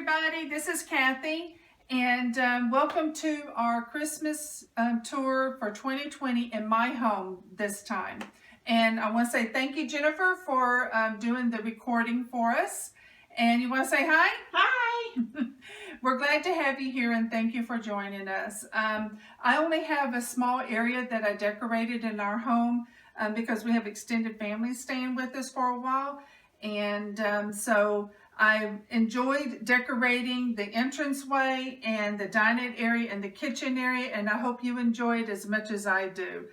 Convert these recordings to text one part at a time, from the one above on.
everybody, this is Kathy, and welcome to our Christmas tour for 2020 in my home this time. And I want to say thank you, Jennifer, for doing the recording for us. And you want to say hi? Hi! We're glad to have you here, and thank you for joining us. I only have a small area that I decorated in our home because we have extended family staying with us for a while. And so I enjoyed decorating the entranceway and the dining area and the kitchen area, and I hope you enjoy it as much as I do.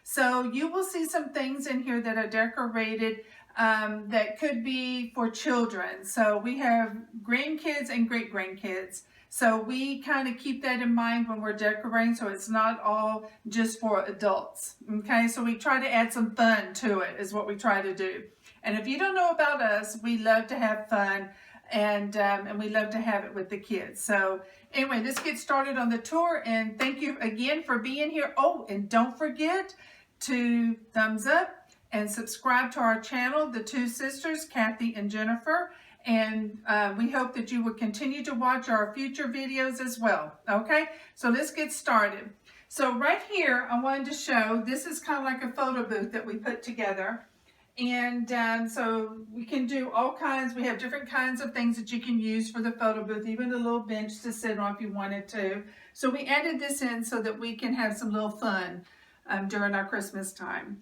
So you will see some things in here that are decorated that could be for children. So we have grandkids and great-grandkids. So we kind of keep that in mind when we're decorating, so it's not all just for adults, okay? So we try to add some fun to it is what we try to do. And if you don't know about us, we love to have fun, and we love to have it with the kids. So anyway, let's get started on the tour, and thank you again for being here. Oh, and don't forget to thumbs up and subscribe to our channel, the two sisters, Kathy and Jennifer. And we hope that you will continue to watch our future videos as well. Okay, so let's get started. So right here, I wanted to show, this is kind of like a photo booth that we put together. And so we can do all kinds, we have different kinds of things that you can use for the photo booth, even a little bench to sit on if you wanted to. So we added this in so that we can have some little fun during our Christmas time.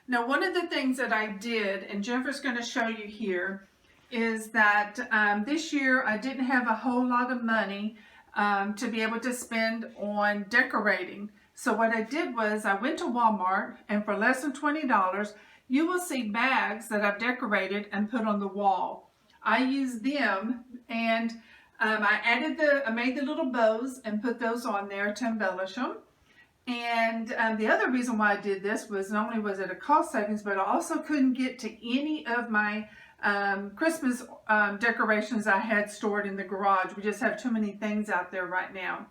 Now, one of the things that I did, and Jennifer's going to show you here, is that this year I didn't have a whole lot of money to be able to spend on decorating. So what I did was I went to Walmart, and for less than $20, you will see bags that I've decorated and put on the wall. I used them, and I made the little bows and put those on there to embellish them. And the other reason why I did this was not only was it a cost savings, but I also couldn't get to any of my Christmas decorations I had stored in the garage. We just have too many things out there right now.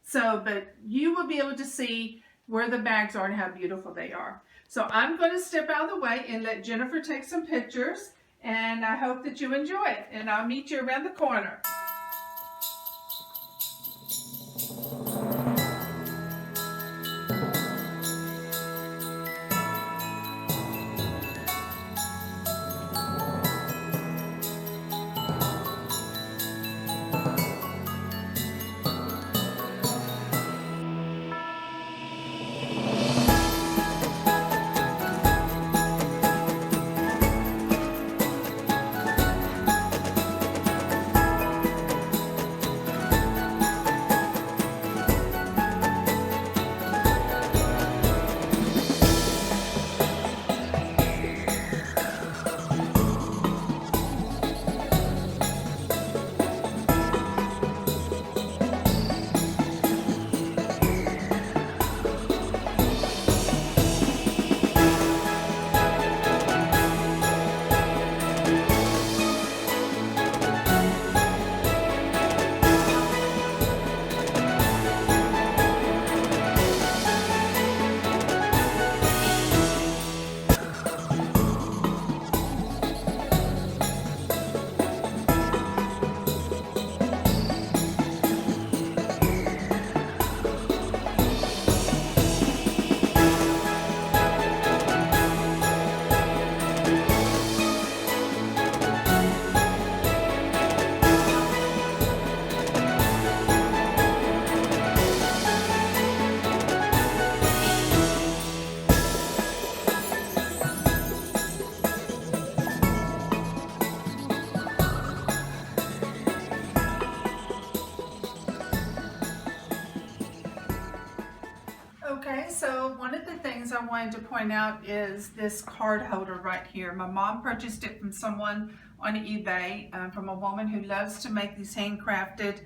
So, but you will be able to see where the bags are and how beautiful they are. So I'm going to step out of the way and let Jennifer take some pictures, and I hope that you enjoy it, and I'll meet you around the corner. Okay, so one of the things I wanted to point out is this card holder right here. My mom purchased it from someone on eBay, from a woman who loves to make these handcrafted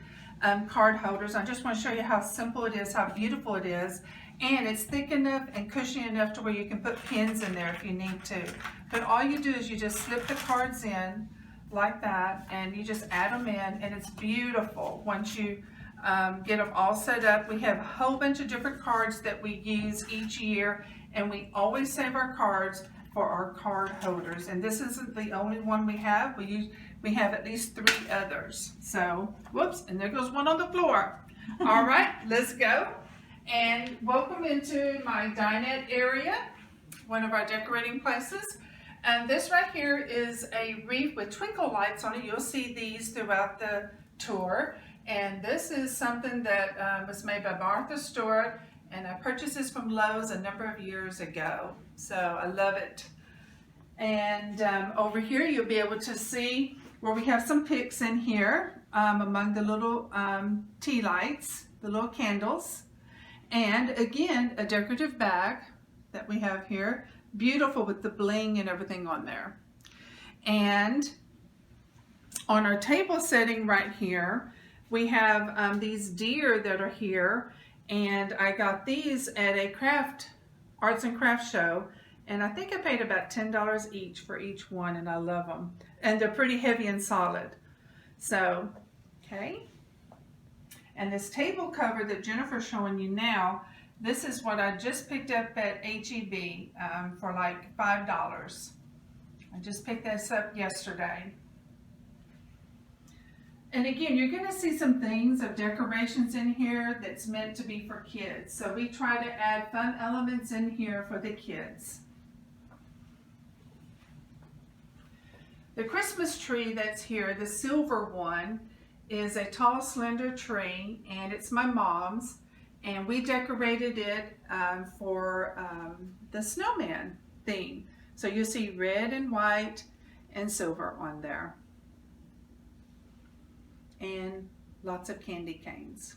card holders. I just want to show you how simple it is, how beautiful it is, and it's thick enough and cushiony enough to where you can put pins in there if you need to. But all you do is you just slip the cards in like that, and you just add them in, and it's beautiful once you get them all set up. We have a whole bunch of different cards that we use each year, and we always save our cards for our card holders. And this isn't the only one we have. We have at least 3 others. So, whoops, and there goes one on the floor. All right, let's go. And welcome into my dinette area, one of our decorating places. And this right here is a wreath with twinkle lights on it. You'll see these throughout the tour. And this is something that was made by Martha Stewart, and I purchased this from Lowe's a number of years ago. So I love it. And over here you'll be able to see where we have some picks in here among the little tea lights, the little candles. And again, a decorative bag that we have here. Beautiful with the bling and everything on there. And on our table setting right here, we have these deer that are here, and I got these at a arts and crafts show, and I think I paid about $10 each for each one, and I love them. And they're pretty heavy and solid. So, okay. And this table cover that Jennifer's showing you now, this is what I just picked up at H-E-B for like $5. I just picked this up yesterday. And again, you're going to see some things of decorations in here that's meant to be for kids. So we try to add fun elements in here for the kids. The Christmas tree that's here, the silver one, is a tall, slender tree, and it's my mom's. And we decorated it for the snowman theme. So you see red and white and silver on there. And lots of candy canes.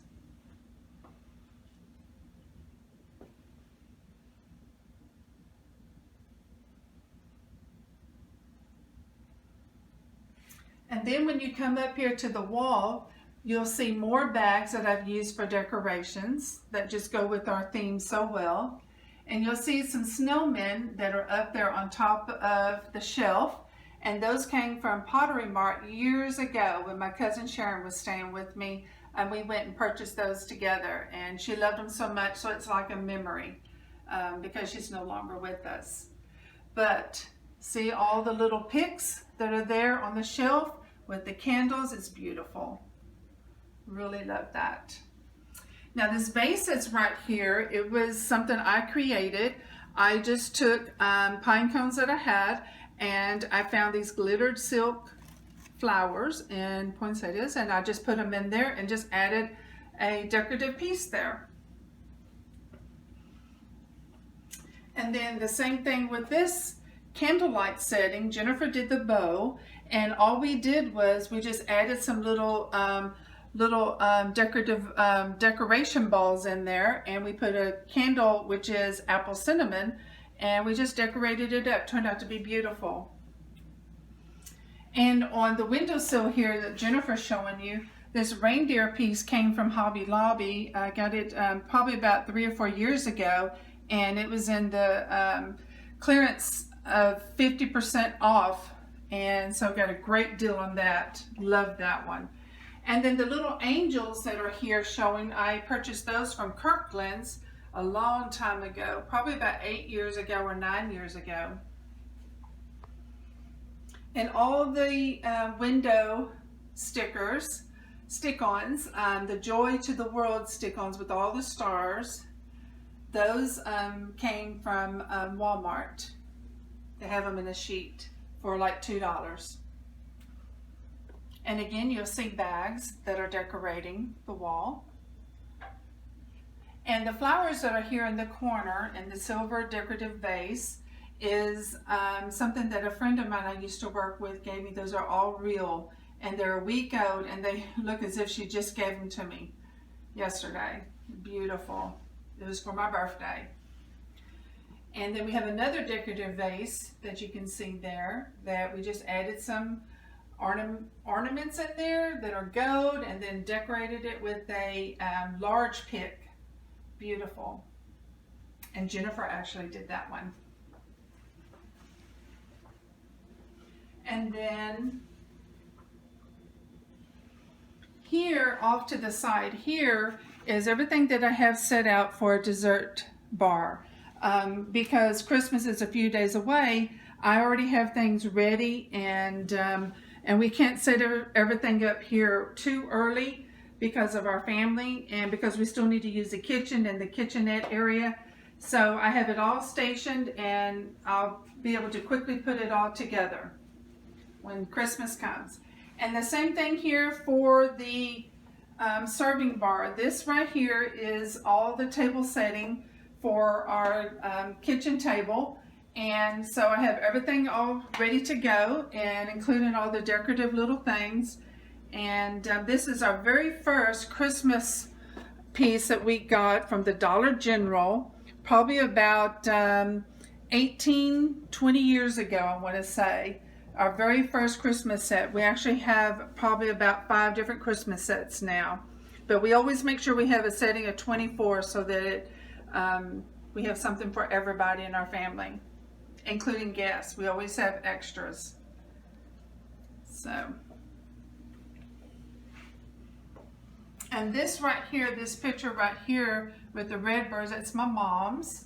And then when you come up here to the wall, you'll see more bags that I've used for decorations that just go with our theme so well. And you'll see some snowmen that are up there on top of the shelf. And those came from Pottery Mart years ago when my cousin Sharon was staying with me, and we went and purchased those together. And she loved them so much, so it's like a memory because she's no longer with us. But see all the little picks that are there on the shelf with the candles? It's beautiful. Really love that. Now this vase that's right here, it was something I created. I just took pine cones that I had, and I found these glittered silk flowers and poinsettias, and I just put them in there and just added a decorative piece there. And then the same thing with this candlelight setting. Jennifer did the bow, and all we did was we just added some little decorative decoration balls in there, and we put a candle which is apple cinnamon, and we just decorated it up. Turned out to be beautiful. And on the windowsill here that Jennifer's showing you, this reindeer piece came from Hobby Lobby. I got it probably about 3 or 4 years ago, and it was in the clearance of 50% off, and so got a great deal on that. Love that one. And then the little angels that are here showing, I purchased those from Kirkland's a long time ago, probably about 8 years ago or 9 years ago. And all the window stickers, stick-ons, the Joy to the World stick-ons with all the stars, those came from Walmart. They have them in a sheet for like $2. And again, you'll see bags that are decorating the wall. And the flowers that are here in the corner in the silver decorative vase is something that a friend of mine I used to work with gave me. Those are all real, and they're a week old, and they look as if she just gave them to me yesterday. Beautiful. It was for my birthday. And then we have another decorative vase that you can see there that we just added some ornaments in there that are gold, and then decorated it with a large pick. Beautiful. And Jennifer actually did that one. And then here off to the side here is everything that I have set out for a dessert bar. because Christmas is a few days away. I already have things ready, and we can't set everything up here too early because of our family and because we still need to use the kitchen and the kitchenette area. So I have it all stationed, and I'll be able to quickly put it all together when Christmas comes. And the same thing here for the serving bar. This right here is all the table setting for our kitchen table. And so I have everything all ready to go, and including all the decorative little things. And this is our very first Christmas piece that we got from the Dollar General, probably about 18, 20 years ago, I want to say. Our very first Christmas set. We actually have probably about 5 different Christmas sets now. But we always make sure we have a setting of 24 so that we have something for everybody in our family, including guests. We always have extras. So, and this right here, this picture right here with the red birds, that's my mom's.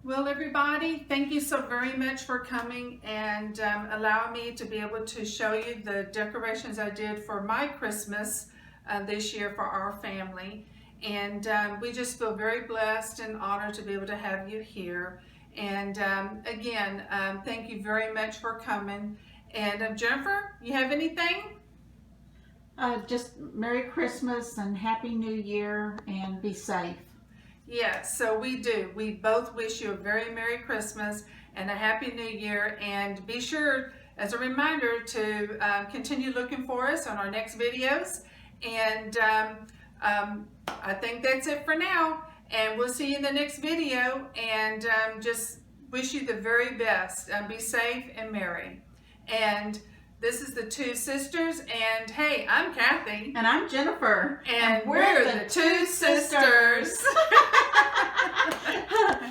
Well, everybody, thank you so very much for coming and allowing me to be able to show you the decorations I did for my Christmas this year for our family. And we just feel very blessed and honored to be able to have you here. And again, thank you very much for coming. And Jennifer, you have anything? Just Merry Christmas and Happy New Year, and be safe. Yes, so we do. We both wish you a very Merry Christmas and a Happy New Year. And be sure, as a reminder, to continue looking for us on our next videos. And I think that's it for now. And we'll see you in the next video. And just wish you the very best. Be safe and merry. And this is the Two Sisters, and hey, I'm Kathy. And I'm Jennifer. And we're the Two Sisters.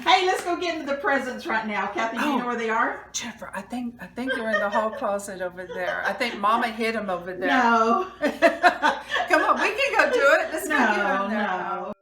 Hey, let's go get into the presents right now. Kathy, do you know where they are? Jennifer, I think they're in the hall closet over there. I think Mama hid them over there. No. Come on, we can go do it. Let's go get in there. No.